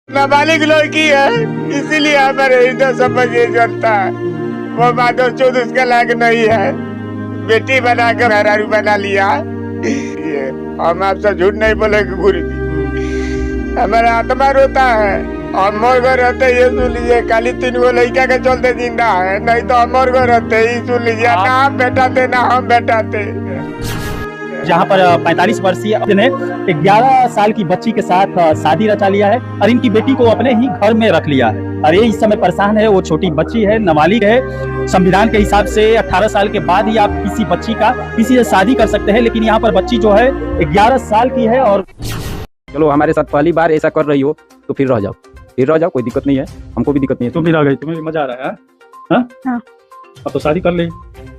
नाबालिग लड़की है, इसीलिए हमारे हृदय समझ ये चलता है। वो माधव चौध उसके लायक नहीं है, बेटी बना कर घरारू बना लिया। ये हम आपसे झूठ नहीं बोलेंगे गुरु जी, हमारा आत्मा रोता है। हम मोर घर रहते ये सुन लीजिए, खाली 3 गो लड़का के चलते जिंदा है, नहीं तो हम मोर घर रहते ही सुन लीजिए, ना हम बेटा थे ना हम बेटा थे। जहाँ पर 45 वर्षीय ने 11 साल की बच्ची के साथ शादी रचा लिया है और इनकी बेटी को अपने ही घर में रख लिया है और ये इस समय परेशान है। वो छोटी बच्ची है, नाबालिग है। संविधान के हिसाब से 18 साल के बाद ही आप किसी बच्ची का किसी से शादी कर सकते हैं, लेकिन यहाँ पर बच्ची जो है 11 साल की है। और चलो हमारे साथ पहली बार ऐसा कर रही हो तो फिर रह जाओ, कोई दिक्कत नहीं है, हमको भी दिक्कत नहीं है। तुम भी रह गई, तुम्हें भी मजा आ रहा है? हाँ? अब तो शादी कर ली,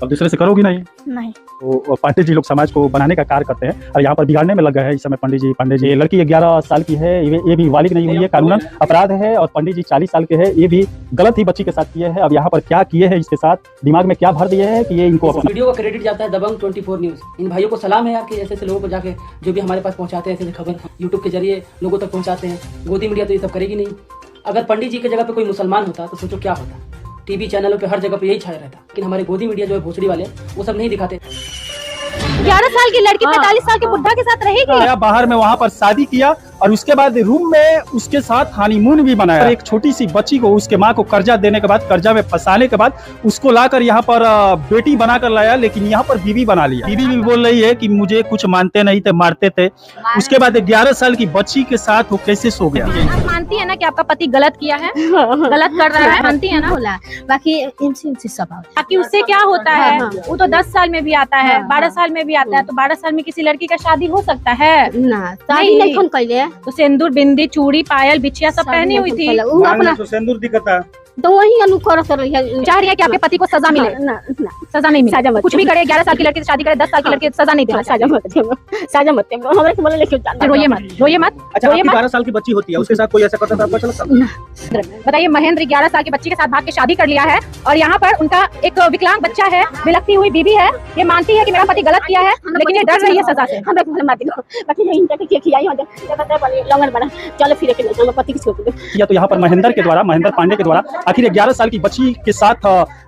अब दूसरे से करोगी नहीं? नहीं। तो पंडित जी लोग समाज को बनाने का कार्य करते हैं और यहाँ पर बिगाड़ने में लग गए हैं इस समय पंडित जी। लड़की 11 साल की है, ये भी बालिग नहीं हुई है, कानूनन अपराध है। और पंडित जी 40 साल के हैं, ये भी गलत ही बच्ची के साथ किए हैं। अब यहाँ पर क्या किए हैं, इसके साथ दिमाग में क्या भर दिए हैं कि ये इनको वीडियो का क्रेडिट जाता है दबंग 24 न्यूज। इन भाइयों को सलाम है यार कि ऐसे लोगों को जाके जो भी हमारे पास पहुंचाते हैं, ऐसे खबर यूट्यूब के जरिए लोगों तक पहुंचाते हैं। गोदी मीडिया तो ये सब करेगी नहीं। अगर पंडित जी की जगह पे कोई मुसलमान होता तो सोचो क्या होता। टीवी चैनलों पे हर जगह पे यही छाया रहता, लेकिन हमारे गोदी मीडिया जो है भोसड़ी वाले वो सब नहीं दिखाते। 11 साल की लड़की 45 साल के बुढ़ा के साथ रहेगी। बाहर में वहाँ पर शादी किया और उसके बाद रूम में उसके साथ हनीमून भी मनाया। एक छोटी सी बच्ची को उसके माँ को कर्जा देने के बाद, कर्जा में फंसाने के बाद उसको लाकर यहाँ पर बेटी बनाकर लाया, लेकिन यहाँ पर बीवी बना लिया। बीवी भी बोल रही है कि मुझे कुछ मानते नहीं थे, मारते थे। उसके बाद 11 साल की बच्ची के साथ वो कैसे सो गया? आप मानती है ना कि आपका पति गलत किया है, गलत कर रहा है, मानती है ना? बाकी इनसे सब बाकी उससे क्या होता है? वो तो 10 साल में भी आता है, 12 साल में भी आता है। तो 12 साल में किसी लड़की का शादी हो सकता है ना? शादी नहीं कौन कैले? तो सिंदूर, बिंदी, चूड़ी, पायल, बिछिया सब पहनी हुई थी। अपना सिंदूर दिखता तो वही अनुकर कर रही है। चाह रही है कि आपके पति को सजा मिले? ना, सजा नहीं मिले। कुछ भी करे, 11 साल की लड़की से शादी करे, 10 साल की लड़की सजा नहीं दे। साजा मत हमरा के बोले लेके रोइए मत, रोइए मत। अच्छा, 12 साल की बच्ची होती है, उसके साथ कोई ऐसा करता था आपको अच्छा लगता? बताइए, महेंद्र 11 साल की बच्ची के साथ भाग के शादी कर लिया है और यहाँ पर उनका एक विकलांग बच्चा है, बिलखती हुई बीवी है। ये मानती है कि मेरा पति गलत किया है, लेकिन ये डर रही है सजा से। या तो यहाँ पर महेंद्र पांडे के द्वारा आखिर 11 साल की बच्ची के साथ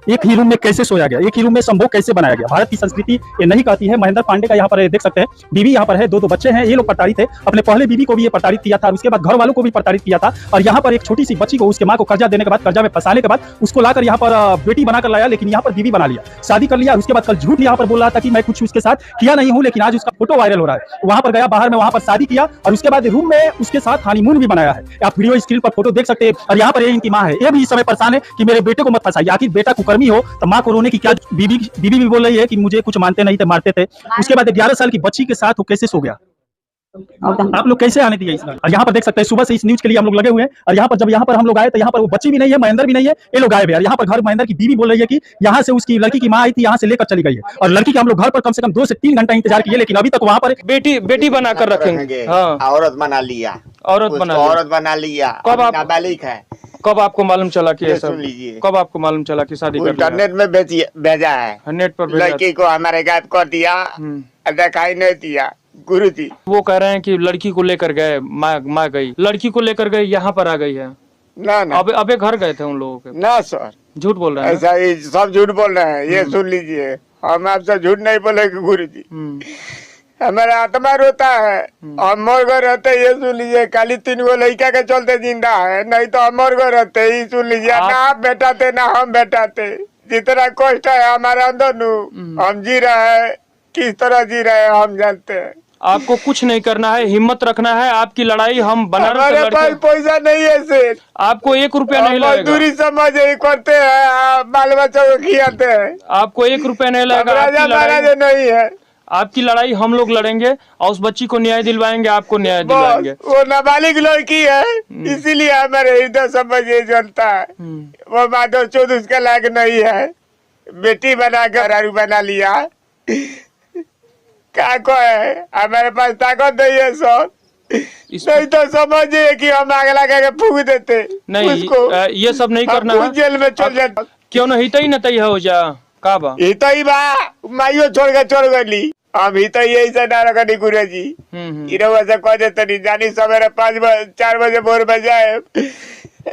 एक ही रूम में कैसे सोया गया, एक ही रूम में संभोग कैसे बनाया गया? भारत की संस्कृति ये नहीं कहती है। महेंद्र पांडे का यहाँ पर देख सकते हैं, बीवी यहाँ पर है, 2 बच्चे हैं। ये लोग प्रताड़ित है, अपने पहले बीवी को भी ये प्रताड़ित किया था, उसके बाद घर वालों को भी प्रताड़ित किया था। और यहाँ पर एक छोटी सी बच्ची को उसके माँ को कर्जा देने के बाद, कर्जा में फंसाने के बाद उसको लाकर यहाँ पर बेटी बनाकर लाया, लेकिन यहाँ पर बीवी बना लिया, शादी कर लिया। उसके बाद कल झूठ यहाँ पर बोल रहा था कि मैं कुछ उसके साथ किया नहीं हूँ, लेकिन आज उसका फोटो वायरल हो रहा है। वहाँ पर गया, बाहर में वहाँ पर शादी किया और उसके बाद रूम में उसके साथ हनीमून भी बनाया है। आप वीडियो स्क्रीन पर फोटो देख सकते हैं। और यहाँ पर ये इनकी माँ है, ये भी इस समय परेशान है कि मेरे बेटे को मत फंसाइए। आखिर बेटा कुकर्मी हो तो माँ को रोने की क्या? बीवी भी बोल रही है कि मुझे कुछ मानते नहीं थे, मारते थे। उसके बाद 11 साल की बच्ची के साथ वो कैसे सो गया? आप लोग कैसे आने दिए इसमें? और यहाँ पर देख सकते हैं, सुबह से इस न्यूज के लिए हम लोग लगे हुए हैं। और यहाँ पर जब यहाँ पर हम लोग आए तो यहाँ पर वो बच्ची भी नहीं है, महेंद्र भी नहीं है, ये लोग गायब है। यहाँ पर घर महेंद्र की बीवी बोल रही है कि यहाँ से उसकी लड़की की माँ आई थी, यहाँ से लेकर चली गई है। और लड़की के हम लोग घर पर कम से कम 2 से 3 घंटा इंतजार किए, लेकिन अभी तक वहाँ पर बेटी बना कर रखेंगे। औरत बना लिया, औरत बना लिया। कब आप नाबालिग है? कब आपको मालूम चला कि सुन लीजिए, कब आपको मालूम चला कि शादी कर इंटरनेट में भेजा है, नेट पर लड़की को हमारे गायब कर दिया, दिखाई नहीं दिया। गुरु जी वो कह रहे हैं कि लड़की को लेकर गए, माँ गई, लड़की को लेकर गए, यहाँ पर आ गई है। ना अबे घर गए थे उन लोगों के? ना सर, झूठ बोल रहे हैं। ऐसा ही सब झूठ बोल रहे हैं। ये सुन लीजिए, हम आपसे झूठ नहीं बोलेंगे गुरु जी, हमारा आत्मा रोता है। हम मोर घर रहते ये सुन लीजिए, खाली 3 गो लड़का के चलते जिंदा है, नहीं तो हम मोर घर रहते ही सुन लीजिए, ना आप बेटा थे ना हम बेटा थे। जितना कष्ट है हमारे अंदर हम जी रहे हैं, किस तरह जी रहे हैं हम जानते हैं। आपको कुछ नहीं करना है, हिम्मत रखना है। आपकी लड़ाई हम हमारे पास पैसा नहीं है सर, आपको 1 रुपया नहीं लगेगा। मजदूरी समझ ही करते हैं, बाल बच्चों को खिलाते हैं। आपको 1 रुपया नहीं लगेगा। राजा महाराजा नहीं है। आपकी लड़ाई हम लोग लड़ेंगे और उस बच्ची को न्याय दिलवाएंगे, आपको न्याय दिलवाएंगे। वो नाबालिग लड़की है, इसीलिए हमारे हृदय समझ ये चलता है। वो माधव चौध उसके लायक नहीं है, बेटी बना कर घरारू बना लिया। क्या को है, हमारे पास ताकत नहीं है सर, नहीं तो समझिए कि हम आग लगा के फूक देते। नहीं उसको ये सब नहीं करना है, जेल में चल जाता। क्यों नहीं? तई न तई हो जा का बा, माइयो छोड़ के चल गई। हम ही तो यही से ना रखनी गुरु जी इरवा से कह देते नहीं जानी सवेरे 4 बजे भोर में जाए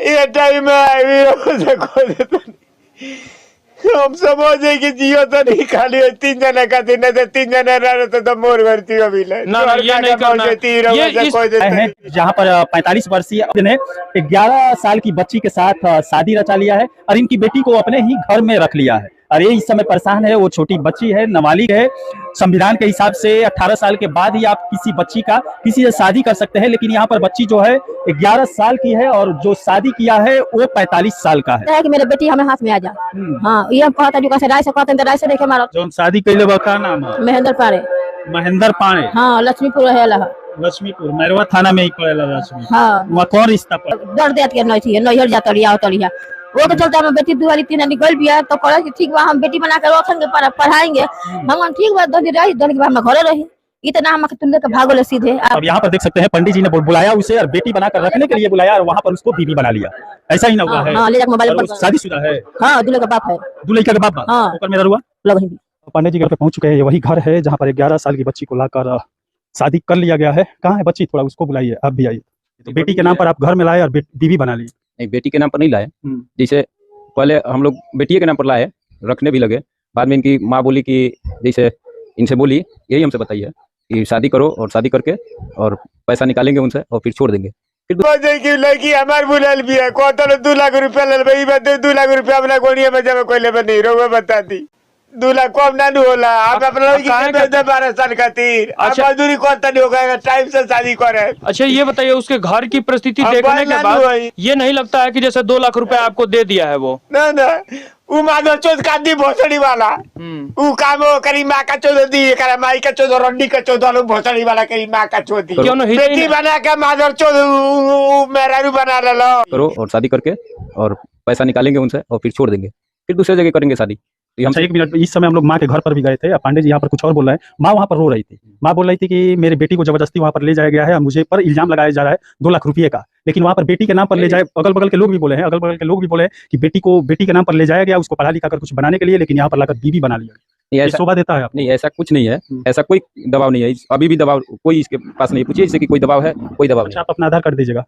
ये टाइम में इरवा से कह देते नहीं हम समझे कि जियो तो नहीं खाली 3 जने का दिन है 3 जने रहते तो मोर करती हो मिले ना ये नहीं करना है जहाँ पर 45 वर्षीय ने 11 साल की बच्ची के साथ शादी रचा लिया है और इनकी बेटी को अपने ही घर में रख लिया है और ये इस समय परेशान है। वो छोटी बच्ची है, नाबालिग है। संविधान के हिसाब से 18 साल के बाद ही आप किसी बच्ची का किसी से शादी कर सकते हैं, लेकिन यहाँ पर बच्ची जो है 11 साल की है और जो शादी किया है वो 45 साल का है। कि मेरे बेटी हमें हाथ में आ जा। हाँ ये कहता जो कैसे राय से कहते राय से देखे मारो। जो शादी कैले बका नाम है महेंद्र पारे। महेंद्र पारे। हाँ लक्ष्मीपुर है लक्ष्मीपुर मैरवा थाना में ही पड़ेला लक्ष्मी। हाँ वहाँ कौन रिश्ता पर डर देत के नहीं थी नैहर जाता लिया वो तो चलता है बेटी 2 वाली 3 निकल भी है तो कहे कि ठीक बा हम बेटी बना कर रखेंगे पढ़ाएंगे हम ठीक बा दो दिन रही दो दिन हम घरे रही इतना हम तुल्ले के भागो ले सीधे। अब यहाँ पर देख सकते हैं पंडित जी ने बुलाया उसे और बेटी बनाकर रखने के लिए बुलाया और वहाँ पर उसको बीवी बना लिया। ऐसा ही ना हुआ है? हाँ, ले जाकर मोबाइल पर शादीशुदा है। हाँ दूल्हे का बाप है। दूल्हे का बाप हाँ ऊपर मेरा हुआ लग पंडित जी घर पे पहुंच चुके हैं। वही घर है जहाँ पर 11 साल की बच्ची को लाकर शादी कर लिया गया है। कहाँ है बच्ची? थोड़ा उसको बुलाइए, आप भी आइए। तो बेटी के नाम पर आप घर में लाए और बीवी बना ली? नहीं, बेटी के नाम पर नहीं लाए। जैसे पहले हम लोग बेटी के नाम पर लाए, रखने भी लगे। बाद में इनकी माँ बोली कि जैसे इनसे बोली यही हमसे बताइए कि शादी करो और शादी करके और पैसा निकालेंगे उनसे और फिर छोड़ देंगे। फिर लड़की हमारे बुलाल भी है को 2 लाख रुपया ले भाई 2 लाख रुपया अपना गोनिया में जब कोई ले नहीं रोवे बताती 2 लाख कम ना होला। आप अपना लड़की के बेच दे 12 साल खातिर। अच्छा मजदूरी करता नहीं होगा टाइम से शादी करे। अच्छा ये बताइए उसके घर की परिस्थिति देखने के बाद ये नहीं लगता है कि जैसे 2 लाख रुपए आपको दे दिया है वो? ना उ माधव चौथ का दी भोसड़ी वाला उ काम करी माँ का चौथ दी करे माई का चौथ रंडी का चौथ वाला भोसड़ी वाला करी माँ का चौथ दी बेटी बना के माधव चौथ मेहरारू बना ले लो करो और शादी करके और पैसा निकालेंगे उनसे और फिर छोड़ देंगे, फिर दूसरे जगह करेंगे शादी। अच्छा 1 मिनट, इस समय हम लोग माँ के घर पर भी गए थे। पांडे जी यहाँ पर कुछ और बोल रहे हैं। माँ वहाँ पर रो रही थी। माँ बोल रही थी कि मेरी बेटी को जबरदस्ती वहाँ पर ले जाया गया है, मुझे पर इल्जाम लगाया जा रहा है 2 लाख रुपये का, लेकिन वहाँ पर बेटी के नाम पर ले जाए। अगल बगल के लोग भी बोले हैं कि बेटी को बेटी के नाम पर ले जाया गया उसको पढ़ा लिखा कर कुछ बनाने के लिए, लेकिन यहाँ पर लाकर बीवी बना लिया। ऐसा शोभा देता है? नहीं, ऐसा कुछ नहीं है, ऐसा कोई दबाव नहीं है, अभी भी दबाव कोई इसके पास नहीं। पूछिए इससे कि कोई दबाव है? कोई दबाव नहीं। आप अपना आधार कार्ड दीजिएगा।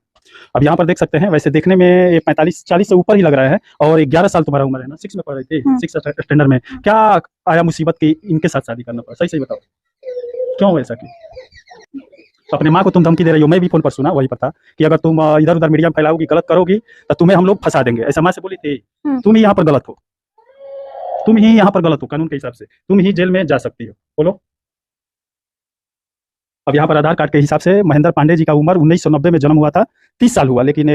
अब यहाँ पर देख सकते हैं, वैसे देखने में 45-40 से ऊपर ही लग रहा है और 11 साल तुम्हारा उम्र है ना? 6 में पढ़ रही थी, 6 स्टैंडर्ड में। क्या आया मुसीबत की इनके साथ शादी करना पड़ा? सही बताओ क्यों ऐसा की? अपने माँ को तुम धमकी दे रही हो, मैं भी फोन पर सुना वही पता कि अगर तुम इधर उधर मीडिया में फैलाओगी, गलत करोगी तो तुम्हें हम लोग फंसा देंगे, ऐसा माँ से बोली थी। तुम ही यहाँ पर गलत हो, तुम ही यहाँ पर गलत हो, कानून के हिसाब से तुम ही जेल में जा सकती हो। बोलो। अब यहाँ पर आधार कार्ड के हिसाब से महेंद्र पांडे जी का उम्र 1990 में जन्म हुआ था, 30 साल हुआ, लेकिन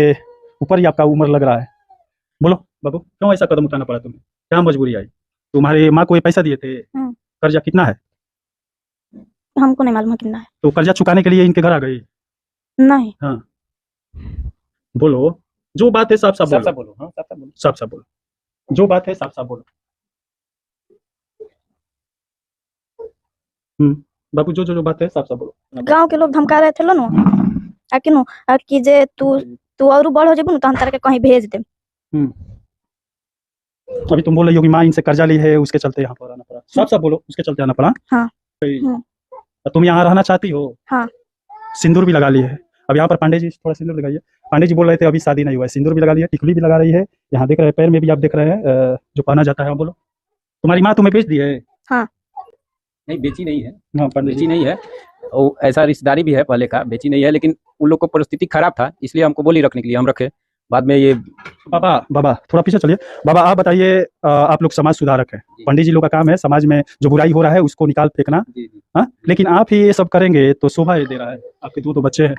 ऊपर ही आपका उम्र लग रहा है। बोलो बाबू क्यों ऐसा कदम उठाना पड़ा तुम्हें? क्या मजबूरी आई? तुम्हारे माँ को ये पैसा दिए थे? कर्जा कितना है? हमको नहीं मालूम कितना है। तो कर्जा चुकाने के लिए इनके घर आ गई? नहीं। हाँ बोलो, जो बात है साफ साफ बोलो। साफ साफ बोलो, जो बात है साफ साफ बोलो। बाबू जो बात है साफ साफ बोलो। गांव के लोग धमका रहे थे लो कि जे तू और बड़ हो जेबू तो हम तारा के कहीं भेज दे। अभी तुम बोल रही हो कि माँ इनसे कर्जा ली है उसके चलते यहाँ पर आना पड़ा। साफ साफ बोलो, उसके चलते आना पड़ा? हाँ। तुम यहाँ रहना चाहती हो? हाँ। सिंदूर भी लगा ली है। अब यहाँ पर पांडे जी थोड़ा सिंदूर लगाइए। पांडे जी बोल रहे थे अभी शादी नहीं हुआ है, सिंदूर भी लगा ली है, टिकली भी लगा रही है, यहाँ देख रहे हैं पैर में भी आप देख रहे हैं जो पहना जाता है। बोलो, तुम्हारी माँ तुम्हें बेच दी है? हाँ। नहीं बेची नहीं है। हाँ, बेची नहीं है, और ऐसा रिश्तेदारी भी है पहले का, बेची नहीं है, लेकिन उन लोग को परिस्थिति खराब था इसलिए हमको बोली रखने के लिए हम रखे। बाद में ये बाबा थोड़ा पीछे चलिए। बाबा आप बताइए, आप लोग समाज सुधारक हैं, पंडित जी लोग का काम है समाज में जो बुराई हो रहा है उसको निकाल फेंकना। हाँ, लेकिन आप ही ये सब करेंगे तो शोभा ये दे रहा है। आपके 2 बच्चे हैं,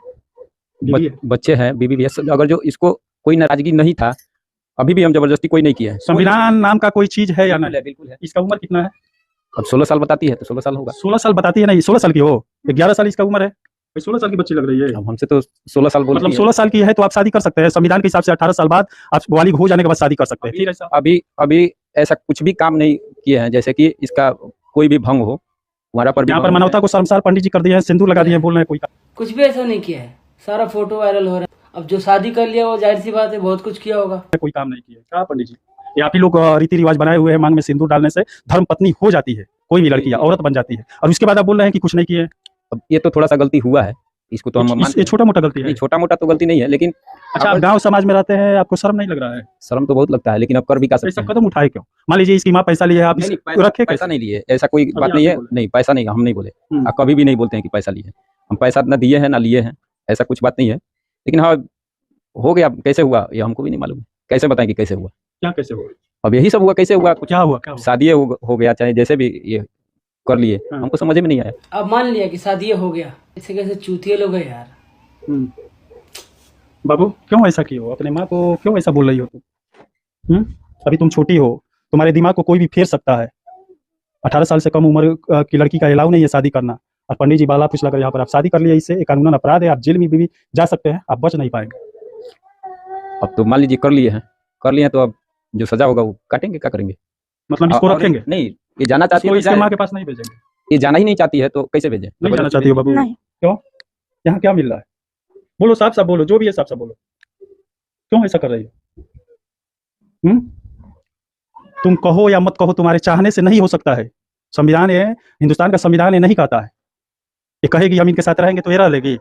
बच्चे हैं, बीवी भी है। अगर जो इसको कोई नाराजगी नहीं था, अभी भी हम जबरदस्ती कोई नहीं किया है। संविधान नाम का कोई चीज है या नहीं? बिल्कुल है। इसका उम्र कितना है? अब 16 साल बताती है तो 16 साल होगा। 16 साल बताती है? नहीं 16 साल की हो, 11 साल इसका उम्र है, 16 साल की बच्ची लग रही है। अब हमसे तो 16 साल बोलती है। मतलब 16 साल की है तो आप शादी कर सकते हैं। संविधान के हिसाब से 18 साल बाद आप बालिग हो जाने के बाद शादी कर सकते हैं। फिर ऐसा अभी ऐसा कुछ भी काम नहीं किए हैं जैसे कि इसका कोई भी भंग हो हमारा पर। यहाँ पर मानवता को शर्मसार पंडित जी कर दिए हैं, सिंदूर लगा दिए हैं, बोल रहे हैं कोई कुछ भी ऐसा नहीं किया है, सारा फोटो वायरल हो रहा है। अब जो शादी कर लिया वो जाहिर सी बात है बहुत कुछ किया होगा। कोई काम नहीं किया। क्या पंडित जी, ये आप ही लोग रीति रिवाज बनाए हुए हैं, मांग में सिंदूर डालने से धर्म पत्नी हो जाती है। कोई भी लड़की औरत बन जाती है, और उसके बाद आप बोल रहे हैं कि कुछ नहीं किए। अब ये तो थोड़ा सा गलती हुआ है, इसको तो हम ये छोटा मोटा गलती है। नहीं, छोटा मोटा तो गलती नहीं है, लेकिन अच्छा, आप गांव समाज में रहते हैं, आपको शर्म नहीं लग रहा है? शर्म तो बहुत लगता है, लेकिन अब कर भी क्या सकते ऐसा हैं। कदम उठाए क्यों? मान लीजिए इसकी माँ पैसा लिए, आप नहीं, इसको रखे पैसा कैसे? नहीं लिए, ऐसा कोई अभी बात आप नहीं है। बोले। नहीं, पैसा नहीं, हम नहीं बोले, हम्म। कभी भी नहीं बोलते हैं कि पैसा लिए। हम पैसा ना दिए हैं ना लिए हैं, ऐसा कुछ बात नहीं है। लेकिन हाँ, हो गया, कैसे हुआ ये हमको भी नहीं मालूम है। कैसे बताएं कि कैसे हुआ? क्या कैसे हुआ? अब यही सब हुआ, कैसे हुआ? कुछ क्या हुआ? क्या हुआ? शादी हो गया, चाहे जैसे भी ये कर लिए, हाँ। हमको समझ में नहीं आया। अब मान लिया कि शादी हो गया, ऐसे कैसे चूतिए लोग हैं यार। हम्म। बाबू, क्यों ऐसा किए हो? अपने माँ को क्यों ऐसा बोल रही हो तुम? अभी तुम छोटी हो, तुम्हारे दिमाग को कोई भी फेर सकता है। 18 साल से कम उम्र की लड़की का अलाउ नहीं है शादी करना, और पंडित जी बाला कुछ लगा यहाँ पर आप शादी कर लिए, इससे एक कानूनन अपराध है, आप जेल में भी जा सकते हैं, आप बच नहीं पाएंगे। अब तो मान लीजिए कर लिए हैं तो अब जो सजा होगा वो काटेंगे, क्या करेंगे? मतलब इसको और रखेंगे? नहीं, ये जाना चाहती इसको है तो इसके जाए। माँ के पास नहीं भेजेंगे? ये जाना ही नहीं चाहती है तो कैसे भेजें? नहीं जाना चाहती हो बाबू? नहीं। क्यों? यहाँ क्या मिल रहा है? बोलो, साफ साफ बोलो, जो भी है साफ साफ बोलो, क्यों ऐसा कर रही हो? तुम कहो या मत कहो, तुम्हारे चाहने से नहीं हो सकता है। संविधान है, हिंदुस्तान का संविधान ये नहीं कहता है। ये कहेगी हम इनके साथ रहेंगे तो ये रह लेगी।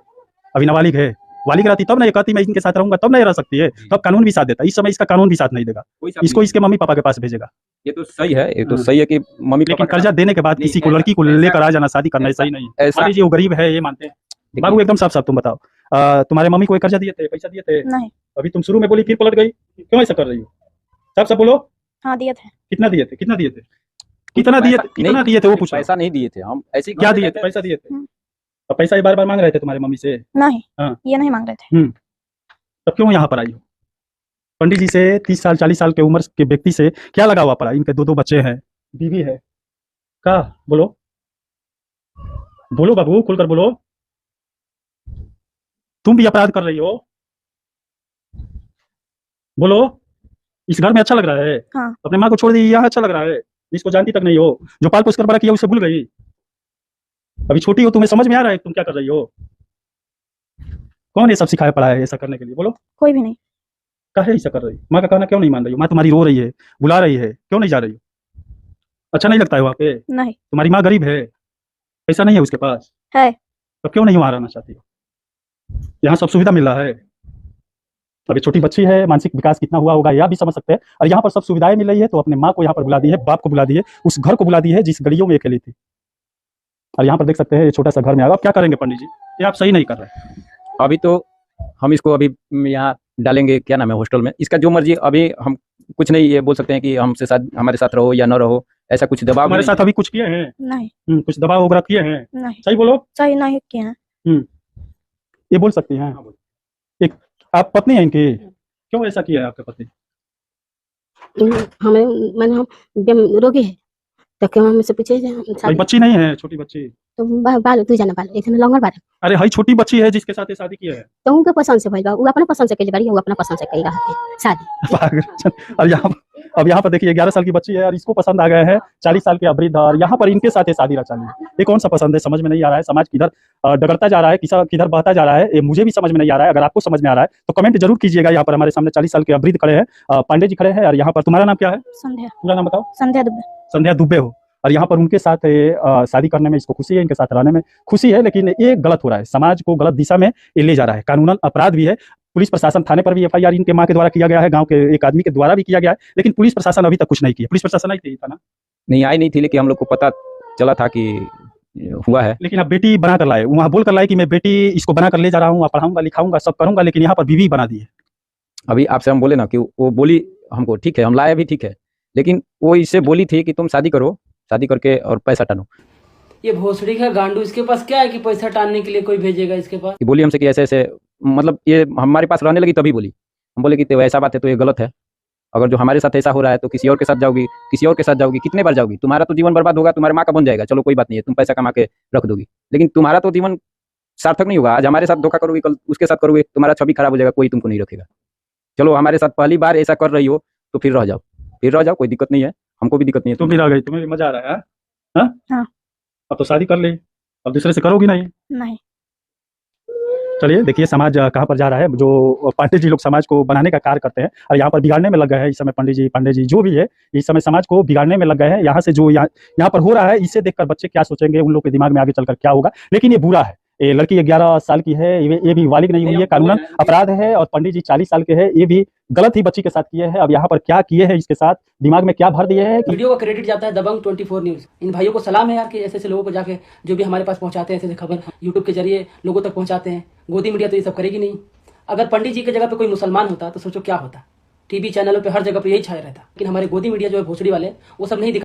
अभी नाबालिग है, बालिग रहती तब ना ये कहती मैं इनके साथ रहूंगा, तब ना ये रह सकती है। तब कानून भी साथ देता, इस समय इसका कानून भी साथ नहीं देगा। इसको इसके मम्मी पापा के पास भेजेगा। ये तो सही है, ये तो सही है कि मम्मी लेकिन पापा कर्जा देने के बाद नहीं, किसी को, ऐसा- लड़की को लेकर आ जाना, शादी करना सही नहीं है। ऐसा- मान लीजिए वो गरीब है, ये मानते हैं। बाबू एकदम साफ साफ तुम बताओ, तुम्हारे मम्मी को कर्जा दिए थे, पैसा दिए थे? नहीं। अभी तुम शुरू में बोली फिर पलट गई, क्यों ऐसा कर रही हो? साफ साफ बोलो, हाँ दिए थे। कितना दिए थे? कितना दिए थे? कितना दिए थे वो पूछो। पैसा नहीं दिए थे हम, ऐसे क्या दिए थे? पैसा दिए थे? अब पैसा ये बार बार मांग रहे थे तुम्हारे मम्मी से? नहीं। हाँ। ये नहीं मांग रहे थे। तब क्यों यहाँ पर आई हो? पंडित जी से 30 साल 40 साल के उम्र के व्यक्ति से क्या लगा हुआ पड़ा? इनके 2 बच्चे हैं, बीवी है। क्या बोलो, बोलो बाबू, खुलकर बोलो। तुम भी अपराध कर रही हो, बोलो। इस घर में अच्छा लग रहा है? हाँ। अपने माँ को छोड़ दी, यहाँ अच्छा लग रहा है? इसको जानती तक नहीं हो, जो पाल पोस कर बड़ा किया उसे भूल गई। अभी छोटी हो, तुम्हें समझ में आ रहा है तुम क्या कर रही हो? कौन ये सब सिखाया पड़ा है ऐसा करने के लिए? बोलो। कोई भी नहीं। काहे ऐसा कर रही हो? माँ का कहना क्यों नहीं मान रही हो? माँ तुम्हारी रो रही है, बुला रही है, क्यों नहीं जा रही हो? अच्छा नहीं लगता है वहाँ पे? नहीं। तुम्हारी माँ गरीब है, पैसा नहीं है उसके पास है। तो क्यों नहीं वहाँ रहना चाहती हो? यहाँ सब सुविधा मिल रहा है। अभी छोटी बच्ची है, मानसिक विकास कितना हुआ होगा यह भी समझ सकते हैं। और यहाँ पर सब सुविधाएं मिल रही है, तो अपने माँ को यहाँ पर बुला दी है, बाप को बुला दी है, उस घर को बुला दी है जिस गलियों में ये खेली थी। और यहाँ पर देख सकते हैं ये छोटा सा घर में आगा। अब क्या करेंगे पंडित जी? ये आप सही नहीं कर रहे। अभी तो हम इसको अभी यहाँ डालेंगे, क्या नाम है, हॉस्टल में। इसका जो मर्जी, अभी हम कुछ नहीं ये बोल सकते हैं कि हमसे साथ, हमारे साथ रहो या न रहो, ऐसा कुछ दबाव हमारे नहीं साथ अभी कुछ किए हैं? नहीं। कुछ दबाव वगैरह किए हैं? नहीं। सही बोलो। सही नहीं किए हैं। ये बोल सकती हैं? एक आप पत्नी हैं इनकी, क्यों ऐसा किया है आपके पति? हमें मैंने हम रोगी है तो क्यों हमसे पूछे भाई बच्ची नहीं है, छोटी बच्ची तो बाल तू जाना बाल इतना लंगर बाल अरे हाई छोटी बच्ची है जिसके साथ ये शादी किया है। तो उनके पसंद से भइल बा, वो अपना पसंद से कइले बारी, वो अपना पसंद से कइला है शादी। अब यहाँ पर देखिए 11 साल की बच्ची है और इसको पसंद आ गया है 40 साल के वृद्ध, और यहाँ पर इनके साथ ये शादी रचा ली। ये कौन सा पसंद है? समझ में नहीं आ रहा है। समाज किधर डगरता जा रहा है, किधर बहता जा रहा है, ये मुझे भी समझ में नहीं आ रहा है। अगर आपको समझ में आ रहा है तो कमेंट जरूर कीजिएगा। यहाँ पर हमारे सामने 40 साल के वृद्ध खड़े हैं, पांडे जी खड़े हैं, और यहाँ पर तुम्हारा नाम क्या है? संध्या। पूरा नाम बताओ। संध्या दुबे। संध्या दुबे हो, और यहाँ पर उनके साथ शादी करने में इसको खुशी है, इनके साथ रहने में खुशी है, लेकिन ये गलत हो रहा है, समाज को गलत दिशा में ये ले जा रहा है, कानूनन अपराध भी है। पुलिस प्रशासन थाने पर भी FIR इनके माँ के द्वारा किया गया है, गांव के एक आदमी के द्वारा भी किया गया है, लेकिन पुलिस प्रशासन अभी तक कुछ नहीं किया। पुलिस प्रशासन आई थी थाना? नहीं आई नहीं थी, लेकिन हम लोग को पता चला था कि हुआ है। लेकिन अब बेटी बना कर लाए, वहाँ बोल कर लाए कि मैं बेटी इसको बना कर ले जा रहा हूँ, पढ़ाऊंगा लिखाऊंगा सब करूंगा, लेकिन यहाँ पर बीवी बना दी है। अभी आपसे हम बोले ना कि वो बोली हमको, ठीक है हम लाए भी, ठीक है, लेकिन वो इससे बोली थी कि तुम शादी करो, शादी करके और पैसा टानो। ये भोसड़ी का गांडू, इसके पास क्या है कि पैसा टालने के लिए कोई भेजेगा इसके पास? कि बोली हमसे कि ऐसे ऐसे, मतलब ये हमारे पास रहने लगी तभी बोली। हम बोले कि तो ऐसा बात है तो ये गलत है, अगर जो हमारे साथ ऐसा हो रहा है तो किसी और के साथ जाओगी, किसी और के साथ जाओगी, कितने बार जाओगी? तुम्हारा तो जीवन बर्बाद होगा, तुम्हारे माँ का बन जाएगा, चलो कोई बात नहीं है, तुम पैसा कमा के रख दोगी, लेकिन तुम्हारा तो जीवन सार्थक नहीं होगा। आज हमारे साथ धोखा करोगे, कल उसके साथ करोगे, तुम्हारा छवि खराब हो जाएगा, कोई तुमको नहीं रखेगा। चलो हमारे साथ पहली बार ऐसा कर रही हो तो फिर रह जाओ, कोई दिक्कत नहीं है, हमको भी दिक्कत नहीं है। तुम भी रह गई, तुम्हें भी मजा आ रहा है? हाँ। अब तो शादी कर ली, अब दूसरे से करोगी नहीं? नहीं। चलिए देखिए समाज कहाँ पर जा रहा है। जो पांडे जी लोग समाज को बनाने का कार्य करते हैं और यहाँ पर बिगाड़ने में लग गए हैं इस समय। पांडे जी जो भी है इस समय समाज को बिगाड़ने में लग गए हैं। यहाँ से जो यहाँ पर हो रहा है इसे देखकर बच्चे क्या सोचेंगे, उन लोग के दिमाग में आगे चलकर क्या होगा। लेकिन ये बुरा है। ये लड़की 11 साल की है, ये भी बालिग नहीं हुई है, कानूनन अपराध है। और पंडित जी 40 साल के हैं, ये भी गलत ही बच्ची के साथ किए हैं। अब यहाँ पर क्या किए हैं, इसके साथ दिमाग में क्या भर दिए हैं। वीडियो का क्रेडिट जाता है दबंग 24 न्यूज। इन भाइयों को सलाम है यार कि ऐसे लोगों को जाके जो भी हमारे पास पहुंचाते हैं, ऐसे खबर यूट्यूब के जरिए लोगों तक पहुंचाते हैं। गोदी मीडिया तो ये सब करेगी नहीं। अगर पंडित जी की जगह पे कोई मुसलमान होता तो सोचो क्या होता। टीवी चैनलों पे हर जगह पे यही छाया रहता। लेकिन हमारे गोदी मीडिया जो है भोसड़ी वाले, वो सब नहीं